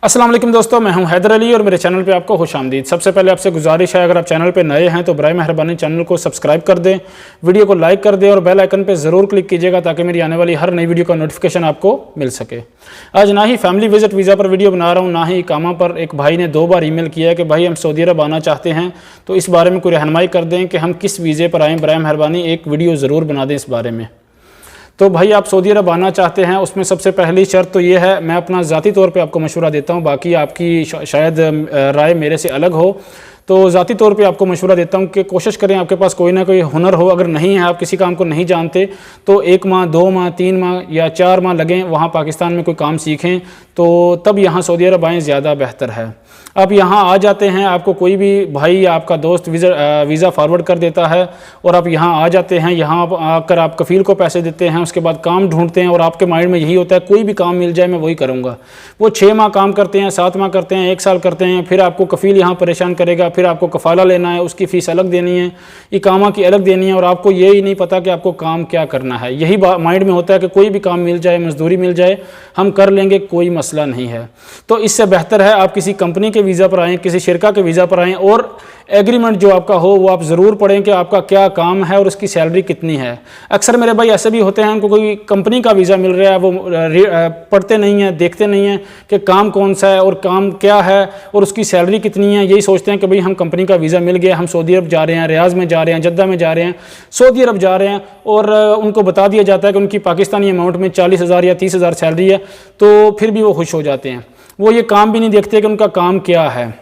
अस्सलाम वालेकुम दोस्तों, मैं हूं हैदर अली और मेरे चैनल पे आपको खुशामदीद। सबसे पहले आपसे गुजारिश है, अगर आप चैनल पे नए हैं तो बराए मेहरबानी चैनल को सब्सक्राइब कर दें, वीडियो को लाइक कर दें और बेल आइकन पे ज़रूर क्लिक कीजिएगा ताकि मेरी आने वाली हर नई वीडियो का नोटिफिकेशन आपको मिल सके। आज ना ही फैमिली विजिट वीज़ा पर वीडियो बना रहा हूँ, ना ही इकामा पर। एक भाई ने 2 बार ईमेल किया है कि भाई हम सऊदी अरब आना चाहते हैं, तो इस बारे में कोई रहनुमाई कर दें कि हम किस वीज़े पर आएँ। बराए मेहरबानी एक वीडियो ज़रूर बना दें इस बारे में। तो भाई आप सऊदी अरब आना चाहते हैं, उसमें सबसे पहली शर्त तो ये है, मैं अपना ज़ाती तौर पे आपको मशवरा देता हूँ, बाकी आपकी शायद राय मेरे से अलग हो, तो ज़ाती तौर पे आपको मशवरा देता हूँ कि कोशिश करें आपके पास कोई ना कोई हुनर हो। अगर नहीं है, आप किसी काम को नहीं जानते, तो 1 माह 2 माह 3 माह या 4 माह लगें वहाँ पाकिस्तान में कोई काम सीखें, तो तब यहाँ सऊदी अरब आएँ, ज़्यादा बेहतर है। आप यहाँ आ जाते हैं, आपको कोई भी भाई या आपका दोस्त वीज़ा फॉरवर्ड कर देता है और आप यहाँ आ जाते हैं। यहाँ आकर आप कफ़ील को पैसे देते हैं, उसके बाद काम ढूंढते हैं और आपके माइंड में यही होता है कोई भी काम मिल जाए मैं वही करूँगा। वो 6 माह काम करते हैं, 7 माह करते हैं, 1 साल करते हैं, फिर आपको कफ़ील यहाँ परेशान करेगा, फिर आपको कफ़ाला लेना है, उसकी फ़ीस अलग देनी है, इकामा की अलग देनी है, और आपको यही नहीं पता कि आपको काम क्या करना है। यही माइंड में होता है कि कोई भी काम मिल जाए, मजदूरी मिल जाए, हम कर लेंगे, कोई मसला नहीं है। तो इससे बेहतर है आप किसी कंपनी के वीज़ा पर आएँ, किसी शिरका के वीज़ा पर आएँ और एग्रीमेंट जो आपका हो वो आप ज़रूर पढ़ें कि आपका क्या काम है और उसकी सैलरी कितनी है। अक्सर मेरे भाई ऐसे भी होते हैं, उनको कोई कंपनी का वीज़ा मिल रहा है, वो पढ़ते नहीं हैं, देखते नहीं हैं कि काम कौन सा है और काम क्या है और उसकी सैलरी कितनी है। यही सोचते हैं कि भाई हम कंपनी का वीज़ा मिल गया, हम सऊदी अरब जा रहे हैं, रियाज में जा रहे हैं, जद्दा में जा रहे हैं, सऊदी अरब जा रहे हैं, और उनको बता दिया जाता है कि उनकी पाकिस्तानी अमाउंट में 40,000 या 30,000 सैलरी है, तो फिर भी वो खुश हो जाते हैं। वो ये काम भी नहीं देखते कि उनका काम क्या है।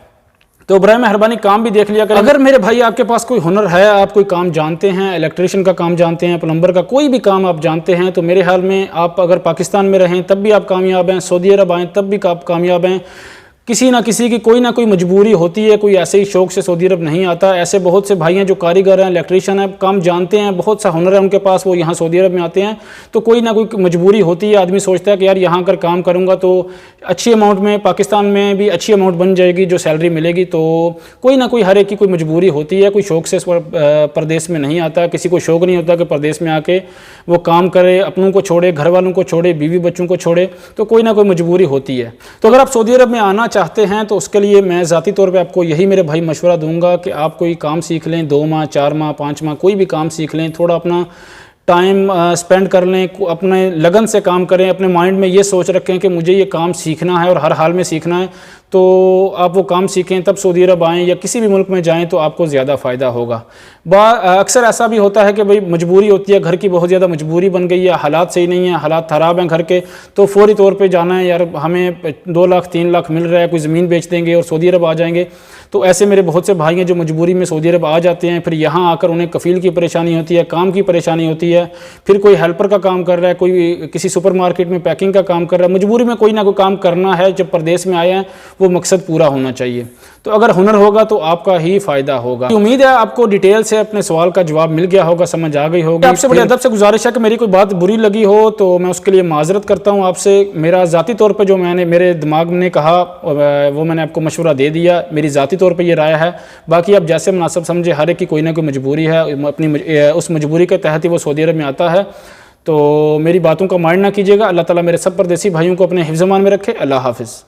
तो बराए मेहरबानी काम भी देख लिया करें। अगर मेरे भाई आपके पास कोई हुनर है, आप कोई काम जानते हैं, इलेक्ट्रिशियन का काम जानते हैं, प्लम्बर का कोई भी काम आप जानते हैं, तो मेरे ख्याल में आप अगर पाकिस्तान में रहें तब भी आप कामयाब हैं, सऊदी अरब आएँ तब भी आप कामयाब हैं। किसी ना किसी की कोई ना कोई मजबूरी होती है, कोई ऐसे ही शौक़ से सऊदी अरब नहीं आता। ऐसे बहुत से भाई हैं जो कारीगर हैं, इलेक्ट्रिशियन हैं, काम जानते हैं, बहुत सा हुनर है उनके पास, वो यहाँ सऊदी अरब में आते हैं, तो कोई ना कोई मजबूरी होती है। आदमी सोचता है कि यार यहाँ कर काम करूँगा तो अच्छी अमाउंट में, पाकिस्तान में भी अच्छी अमाउंट बन जाएगी, जो सैलरी मिलेगी। तो कोई ना कोई हर एक की कोई मजबूरी होती है, कोई शौक़ से परदेश में नहीं आता। किसी को शौक़ नहीं होता कि परदेश में आके वो काम करे, अपनों को छोड़े, घर वालों को छोड़े, बीवी बच्चों को छोड़े, तो कोई ना कोई मजबूरी होती है। तो अगर आप सऊदी अरब में आना चाहते हैं तो उसके लिए मैं ज़ाती तौर पे आपको यही मेरे भाई मशवरा दूंगा कि आप कोई काम सीख लें, 2 माह 4 माह 5 माह कोई भी काम सीख लें, थोड़ा अपना टाइम स्पेंड कर लें, अपने लगन से काम करें, अपने माइंड में ये सोच रखें कि मुझे ये काम सीखना है और हर हाल में सीखना है, तो आप वो काम सीखें, तब सऊदी अरब आएँ या किसी भी मुल्क में जाएं तो आपको ज़्यादा फ़ायदा होगा। अक्सर ऐसा भी होता है कि भाई मजबूरी होती है, घर की बहुत ज़्यादा मजबूरी बन गई है, हालात सही नहीं है, हालात ख़राब हैं घर के, तो फौरी तौर पे जाना है, यार हमें 2 लाख 3 लाख मिल रहा है, कोई ज़मीन बेच देंगे और सऊदी अरब आ जाएंगे। तो ऐसे मेरे बहुत से भाई हैं जो मजबूरी में सऊदी अरब आ जाते हैं, फिर यहाँ आकर उन्हें कफ़ील की परेशानी होती है, काम की परेशानी होती है, फिर कोई हेल्पर का काम कर रहा है, कोई किसी सुपरमार्केट में पैकिंग का काम कर रहा है। मजबूरी में कोई ना कोई काम करना है, जब परदेश में आए हैं वो मकसद पूरा होना चाहिए। तो अगर हुनर होगा तो आपका ही फ़ायदा होगा। उम्मीद है आपको डिटेल से अपने सवाल का जवाब मिल गया होगा, समझ आ गई होगी। आपसे बड़ी अदब से गुजारिश है कि मेरी कोई बात बुरी लगी हो तो मैं उसके लिए माजरत करता हूँ आपसे। मेरा ज़ाती तौर पे जो मैंने मेरे दिमाग में कहा वो मैंने आपको मशवरा दे दिया, मेरी ज़ाती तौर पे ये राय है। बाकी आप जैसे मुनासिब समझे, हर एक की कोई ना कोई मजबूरी है, अपनी उस मजबूरी के तहत ही वो सऊदी अरब में आता है। तो मेरी बातों का माइंड ना कीजिएगा। अल्लाह ताला मेरे सब परदेसी भाइयों को अपने हिफ्ज़-ए-मान में रखे। अल्लाह हाफ़िज़।